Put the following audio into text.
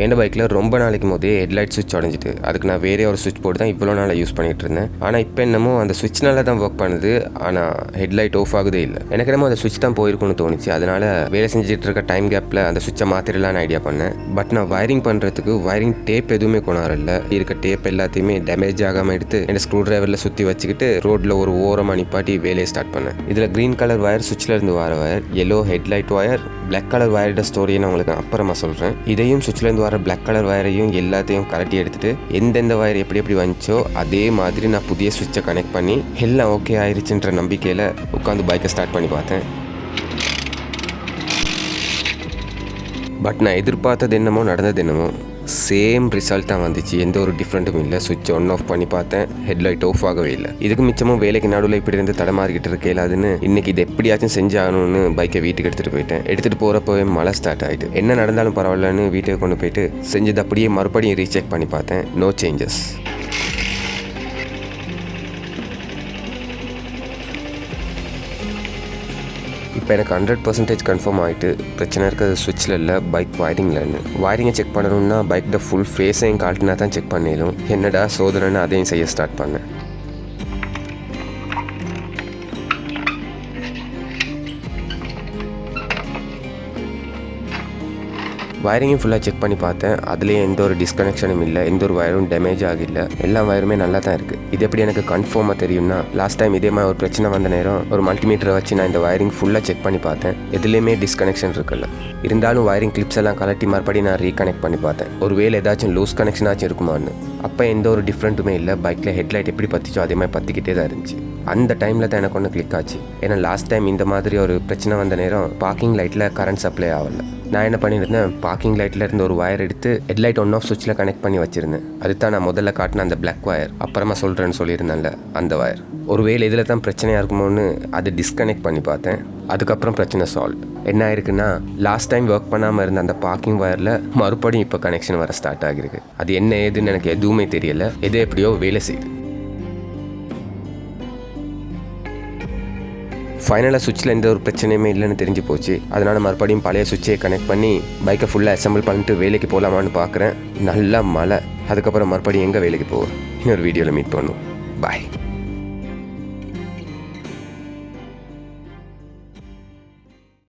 என் பைக்கில் ரொம்ப நாளைக்கு போதே ஹெட்லைட் சுவிட்ச் உடஞ்சிட்டு அதுக்கு நான் வேறே ஒரு சுவிட்ச் போட்டு தான் இவ்வளோ நாளாக யூஸ் பண்ணிகிட்டு இருந்தேன். ஆனால் இப்போ என்னமோ அந்த சுவிட்ச்னால தான் ஒர்க் பண்ணுது, ஆனால் ஹெட்லைட் ஆஃப் ஆகுதே இல்லை. எனக்கு என்னமோ அந்த சுவிட்ச் தான் போயிருக்குன்னு தோணுச்சு. அதனால் வேலை செஞ்சுட்டு இருக்க டைம் கேப்பில் அந்த சுவிட்சை மாற்றிடலான்னு ஐடியா பண்ணேன். பட் நான் வயரிங் பண்ணுறதுக்கு வயரிங் டேப் எதுவுமே கொண்டாடல. இருக்க டேப் எல்லாத்தையுமே டேமேஜ் ஆகாமல் எடுத்து என் ஸ்க்ரூ டிரைவரில் சுற்றி வச்சுக்கிட்டு ரோட்டில் ஒரு ஓரமாக நிப்பாட்டி வேலையை ஸ்டார்ட் பண்ணேன். இதில் க்ரீன் கலர் வயர் சுவிட்சில் இருந்து வர wire, yellow headlight wire, black colour வயரோட ஸ்டோரியை நான் உங்களுக்கு அப்புறமா சொல்கிறேன். இதையும் சுவிட்ச்லேருந்து வர பிளாக் கலர் வயரையும் எல்லாத்தையும் கலட்டி எடுத்துட்டு எந்தெந்த வயர் எப்படி எப்படி வந்துச்சோ அதே மாதிரி நான் புதிய சுவிட்சை கனெக்ட் பண்ணி எல்லாம் ஓகே ஆயிடுச்சுன்ற நம்பிக்கையில் உட்காந்து பைக்கை ஸ்டார்ட் பண்ணி பார்த்தேன். பட் நான் எதிர்பார்த்தது என்னமோ நடந்தது என்னமோ சேம் ரிசல்ட் தான் வந்துச்சு. எந்த ஒரு டிஃப்ரெண்ட்டும் இல்லை. சுவிட்ச் ஆன் ஆஃப் பண்ணி பார்த்தேன், ஹெட்லைட் ஆஃப் ஆகவே இல்லை. இதுக்கு மிச்சமும் வேலைக்கு நடுவில் இப்படி இருந்து தடமாறிக்கிட்டு இருக்கேன். அதுன்னு இன்னைக்கு இது எப்படியாச்சும் செஞ்சாகணும்னு பைக்கை வீட்டுக்கு எடுத்துகிட்டு போயிட்டேன். எடுத்துகிட்டு போகிறப்பவே மழை ஸ்டார்ட் ஆகிட்டு என்ன நடந்தாலும் பரவாயில்லன்னு வீட்டுக்கு கொண்டு போயிட்டு செஞ்சது அப்படியே மறுபடியும் ரீசெக் பண்ணி பார்த்தேன். No changes. இப்போ எனக்கு 100% கன்ஃபார்ம் ஆகிட்டு பிரச்சனை இருக்கிறது சுவிட்சில் இல்லை, பைக் வயரிங்லன்னு. வயரிங்கை செக் பண்ணணும்னா பைக்கில் ஃபுல் ஃபேஸையும் கால்ட்டினா தான் செக் பண்ணிடும். என்னடா சோதனைன்னு அதையும் செய்ய ஸ்டார்ட் பண்ணேன். வயரிங்கும் ஃபுல்லாக செக் பண்ணி பார்த்தேன். அதுலேயே எந்த ஒரு டிஸ்கனெக்ஷனும் இல்லை, எந்த ஒரு வயரும் டேமேஜ் ஆகலை. எல்லா வயருமே நல்லா தான் இருக்குது. இது எப்படி எனக்கு கன்ஃபார்மாக தெரியும்னா, லாஸ்ட் டைம் இதே மாதிரி ஒரு பிரச்சனை வந்த நேரம் ஒரு மல்டிமீட்டரை வச்சு நான் இந்த வயரிங் ஃபுல்லாக செக் பண்ணி பார்த்தேன். எதுலேயுமே டிஸ்கனெக்ஷன் இருக்குல்ல. இருந்தாலும் வயரிங் கிளிப்ஸ் எல்லாம் கலட்டி மறுபடியும் நான் ரீகனெக்ட் பண்ணி பார்த்தேன். ஒரு வேலை ஏதாச்சும் லூஸ் கனெக்ஷன் ஆச்சும் இருக்குமான்னு. அப்போ எந்த ஒரு டிஃப்ரெண்ட்டுமே இல்லை. பைக்கில் ஹெட்லைட் எப்படி பற்றிச்சோ அதே மாதிரி பற்றிக்கிட்டே தான் இருந்துச்சு. அந்த டைமில் தான் எனக்கு ஒன்று கிளிக் ஆச்சு. ஏன்னா லாஸ்ட் டைம் இந்த மாதிரி ஒரு பிரச்சனை வந்த நேரம் பார்க்கிங் லைட்டில் கரண்ட் சப்ளை ஆகலை. நான் என்ன பண்ணியிருந்தேன், பார்க்கிங் லைட்டில் இருந்து ஒரு வயர் எடுத்து ஹெட்லைட் ஒன் ஆஃப் சுவிட்சில் கனெக்ட் பண்ணி வச்சுருந்தேன். அதுதான் நான் முதல்ல காட்டின அந்த பிளாக் வயர். அப்புறமா சொல்கிறேன்னு சொல்லியிருந்தேன்ல அந்த வயர். ஒருவேளை இதில் தான் பிரச்சனையாக இருக்குமோன்னு அதை டிஸ்கனெக்ட் பண்ணி பார்த்தேன். அதுக்கப்புறம் பிரச்சனை சால்வ். என்ன ஆயிருக்குன்னா, லாஸ்ட் டைம் ஒர்க் பண்ணாமல் இருந்த அந்த பார்க்கிங் வயரில் மறுபடியும் இப்போ கனெக்ஷன் வர ஸ்டார்ட் ஆகிருக்கு. அது என்ன ஏதுன்னு எனக்கு எதுவுமே தெரியலை. எது எப்படியோ வேலை செய்யுது. ஃபைனலாக சுவிட்சில் எந்த ஒரு பிரச்சனையுமே இல்லைன்னு தெரிஞ்சு போச்சு. அதனால் மறுபடியும் பழைய சுவிட்சை கனெக்ட் பண்ணி பைக்கை ஃபுல்லாக அசம்பிள் பண்ணிட்டு வேலைக்கு போகலாமான்னு பார்க்குறேன். நல்லா மழை. அதுக்கப்புறம் மறுபடியும் எங்கே வேலைக்கு போவேன். இன்னொரு வீடியோவில் மீட் பண்ணுவோம். பாய்.